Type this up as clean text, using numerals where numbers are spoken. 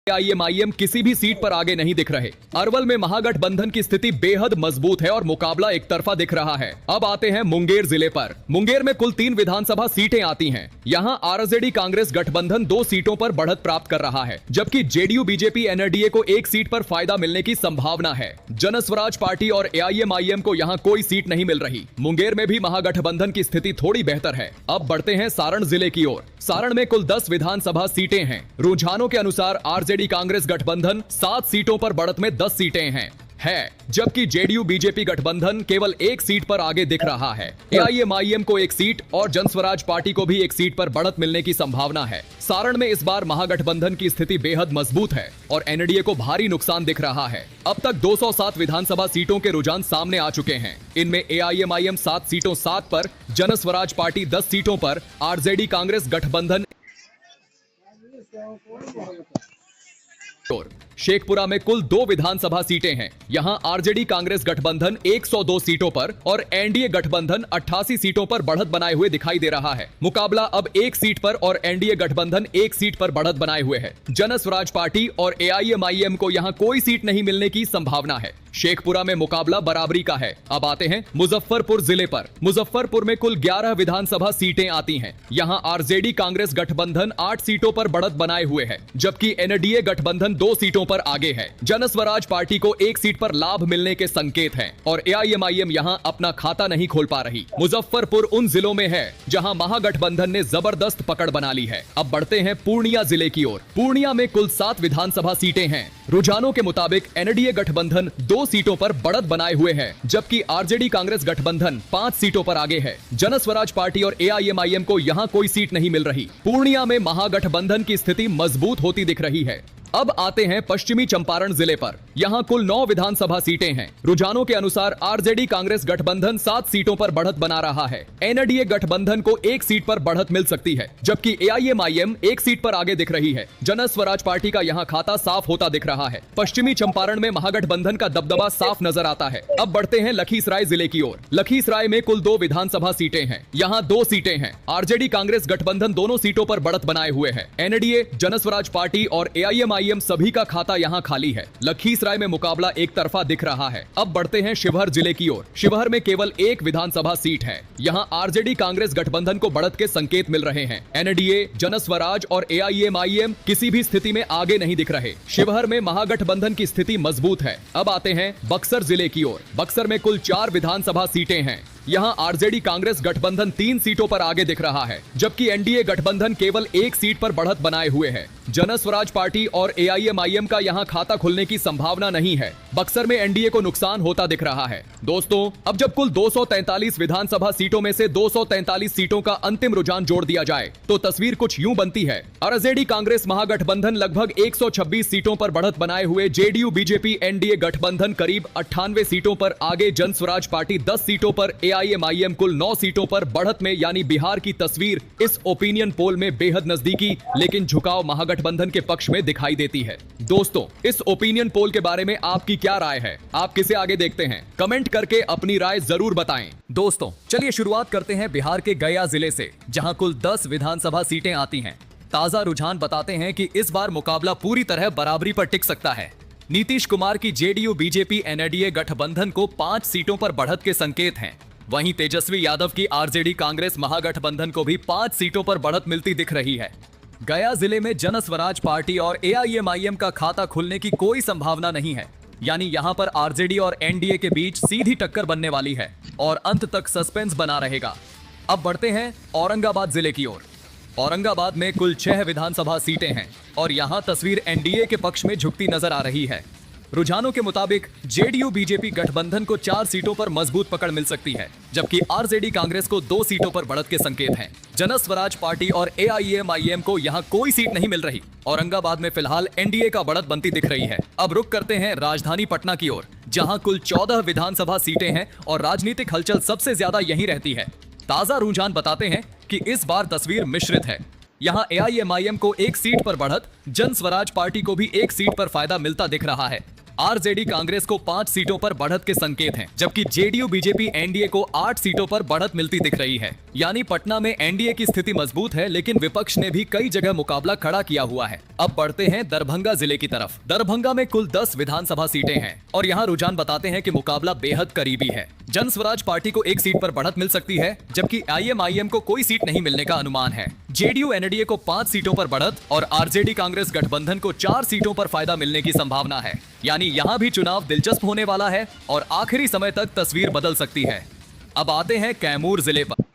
AIMIM किसी भी seat पर आगे नहीं दिख रहे। अरवल में महागठबंधन की स्थिति बेहद मजबूत है और मुकाबला एक तरफा दिख रहा है। अब आते हैं मुंगेर जिले पर। मुंगेर में कुल 3 विधानसभा सीटें आती हैं। यहां आरजेडी कांग्रेस गठबंधन 2 सीटों पर बढ़त प्राप्त कर रहा है, जबकि जेडीयू बीजेपी एनडीए को 1 सीट पर फायदा मिलने की संभावना है। जन स्वराज पार्टी और एआईएमआईएम को यहां कोई सीट नहीं मिल रही। मुंगेर में भी महागठबंधन की स्थिति थोड़ी बेहतर है। अब बढ़ते हैं सारण जिले की ओर। सारण में कुल 10 विधानसभा सीटें हैं। रुझानों के अनुसार आरजेडी कांग्रेस गठबंधन 7 सीटों पर बढ़त में 10 सीटें हैं जबकि जेडीयू बीजेपी गठबंधन केवल 1 सीट पर आगे दिख रहा है। एआईएमआईएम को 1 सीट और जन स्वराज पार्टी को भी 1 सीट पर बढ़त मिलने की संभावना है। सारण में इस बार महागठबंधन की स्थिति बेहद मजबूत है और एनडीए को भारी नुकसान दिख रहा है। अब तक 207 विधानसभा सीटों के रुझान सामने आ चुके हैं। इनमें एआईएमआईएम 7 सीटों 7 पर, जन स्वराज पार्टी 10 सीटों पर, आरजेडी कांग्रेस गठबंधन शेखपुरा में कुल 2 विधानसभा सीटें हैं। यहां आरजेडी कांग्रेस गठबंधन 102 सीटों पर और एनडीए गठबंधन 88 सीटों पर बढ़त बनाए हुए दिखाई दे रहा है। मुकाबला अब 1 सीट पर और एनडीए गठबंधन 1 सीट पर बढ़त बनाए हुए है। जन स्वराज पार्टी और एआईएमआईएम को यहां कोई सीट नहीं मिलने की संभावना है। शेखपुरा में मुकाबला बराबरी का है। अब आते हैं मुजफ्फरपुर जिले पर। मुजफ्फरपुर में कुल 11 विधानसभा सीटें आती हैं। यहां आरजेडी कांग्रेस गठबंधन 8 सीटों पर बढ़त बनाए हुए है, जबकि एनडीए गठबंधन 2 सीटों पर आगे है। जन स्वराज पार्टी को 1 सीट पर लाभ मिलने के संकेत हैं और एआईएमआईएम यहां अपना खाता नहीं खोल पा रही। मुजफ्फरपुर उन जिलों में है जहां महागठबंधन ने जबरदस्त पकड़ बना ली है। अब बढ़ते हैं पूर्णिया जिले की ओर। पूर्णिया में कुल 7 विधानसभा सीटें हैं। रुझानों के मुताबिक एनडीए गठबंधन 2 सीटों पर बढ़त बनाए हुए है, जबकि आरजेडी कांग्रेस गठबंधन 5 सीटों पर आगे है। जन स्वराज पार्टी और एआईएमआईएम को यहां कोई सीट नहीं मिल रही। पूर्णिया में महागठबंधन की स्थिति मजबूत होती दिख रही है। अब आते हैं पश्चिमी चंपारण जिले पर। यहां कुल 9 विधानसभा सीटें हैं। रुझानों के अनुसार आरजेडी कांग्रेस गठबंधन 7 सीटों पर बढ़त बना रहा है। एनडीए गठबंधन को 1 सीट पर बढ़त मिल सकती है, जबकि एआईएमआईएम 1 सीट पर आगे दिख रही है। जन स्वराज पार्टी का यहां खाता साफ होता दिख रहा है। पश्चिमी चंपारण में महागठबंधन का दबदबा साफ नजर आता है। अब बढ़ते हैं लखीसराय जिले की ओर। लखीसराय में कुल 2 विधानसभा सीटें हैं। यहाँ 2 सीटें हैं। आरजेडी कांग्रेस गठबंधन दोनों सीटों पर बढ़त बनाए हुए है। एनडीए, जन स्वराज पार्टी और एआईएमआईएम सभी का खाता यहां खाली है। लखीसराय में मुकाबला एक तरफा दिख रहा है। अब बढ़ते हैं शिवहर जिले की ओर। शिवहर में केवल 1 विधानसभा सीट है। यहां आरजेडी कांग्रेस गठबंधन को बढ़त के संकेत मिल रहे हैं। एनडीए, जन स्वराज और एआईएमआईएम किसी भी स्थिति में आगे नहीं दिख रहे। शिवहर में महागठबंधन की स्थिति मजबूत है। अब आते हैं बक्सर जिले की ओर। बक्सर में कुल 4 विधानसभा सीटें हैं। यहां आरजेडी कांग्रेस गठबंधन 3 सीटों पर आगे दिख रहा है, जबकि एनडीए गठबंधन केवल 1 सीट पर बढ़त बनाए हुए है। जन स्वराज पार्टी और एआईएमआईएम का यहां खाता खुलने की संभावना नहीं है। बक्सर में एनडीए को नुकसान होता दिख रहा है। दोस्तों, अब जब कुल 243 विधानसभा सीटों में से 243 सीटों का अंतिम रुझान जोड़ दिया जाए तो तस्वीर कुछ यूं बनती है। आरजेडी कांग्रेस महागठबंधन लगभग 126 सीटों पर बढ़त बनाए हुए, जेडीयू बीजेपी एनडीए गठबंधन करीब 98 सीटों पर आगे, जन स्वराज पार्टी 10 सीटों पर, एआईएमआईएम कुल 9 सीटों पर बढ़त में, यानी बिहार की तस्वीर इस ओपिनियन पोल में बेहद नजदीकी लेकिन झुकाव महागठबंधन के पक्ष में दिखाई देती है। दोस्तों, इस ओपिनियन पोल के बारे में आपकी क्या राय है? आप किसे आगे देखते हैं? कमेंट करके अपनी राय जरूर बताएं। दोस्तों, चलिए शुरुआत करते हैं बिहार के गया जिले से, जहां कुल 10 विधानसभा सीटें आती हैं। ताजा रुझान बताते हैं कि इस बार मुकाबला पूरी तरह बराबरी पर टिक सकता है। नीतीश कुमार की जेडीयू बीजेपी एनडीए गठबंधन को 5 सीटों पर बढ़त के संकेत हैं। वहीं तेजस्वी यादव की आरजेडी कांग्रेस महागठबंधन को भी 5 सीटों पर बढ़त मिलती दिख रही है। गया जिले में जन स्वराज पार्टी और एआईएमआईएम का खाता खुलने की कोई संभावना नहीं है, यानी यहां पर आरजेडी और एनडीए के बीच सीधी टक्कर बनने वाली है और अंत तक सस्पेंस बना रहेगा। अब बढ़ते हैं औरंगाबाद जिले की ओर। औरंगाबाद में कुल 6 विधानसभा सीटें हैं और यहां तस्वीर एनडीए के पक्ष में झुकती नजर आ रही है। रुझानों के मुताबिक जेडीयू बीजेपी गठबंधन को 4 सीटों पर मजबूत पकड़ मिल सकती है, जबकि आरजेडी कांग्रेस को 2 सीटों पर बढ़त के संकेत हैं। जन स्वराज पार्टी और एआईएमआईएम को यहां कोई सीट नहीं मिल रही। औरंगाबाद में फिलहाल एनडीए का बढ़त बनती दिख रही है। अब रुक करते हैं राजधानी पटना की ओर, जहां कुल 14 विधानसभा सीटें हैं और राजनीतिक हलचल सबसे ज्यादा यहीं रहती है। ताजा रुझान बताते हैं कि इस बार तस्वीर मिश्रित है। यहाँ एआईएमआईएम को 1 सीट पर बढ़त, जन स्वराज पार्टी को भी 1 सीट पर फायदा मिलता दिख रहा है। आरजेडी कांग्रेस को 5 सीटों पर बढ़त के संकेत हैं, जबकि जेडीयू बीजेपी एनडीए को 8 सीटों पर बढ़त मिलती दिख रही है। यानी पटना में एनडीए की स्थिति मजबूत है, लेकिन विपक्ष ने भी कई जगह मुकाबला खड़ा किया हुआ है। अब बढ़ते हैं दरभंगा जिले की तरफ। दरभंगा में कुल 10 विधानसभा सीटें हैं और यहाँ रुझान बताते हैं कि मुकाबला बेहद करीबी है। जन स्वराज पार्टी को 1 सीट पर बढ़त मिल सकती है, जबकि आईएमआईएम को कोई सीट नहीं मिलने का अनुमान है। जेडीयू एनडीए को 5 सीटों पर बढ़त और आरजेडी कांग्रेस गठबंधन को 4 सीटों पर फायदा मिलने की संभावना है। यानी यहाँ भी चुनाव दिलचस्प होने वाला है और आखिरी समय तक तस्वीर बदल सकती है। अब आते हैं कैमूर जिले पर।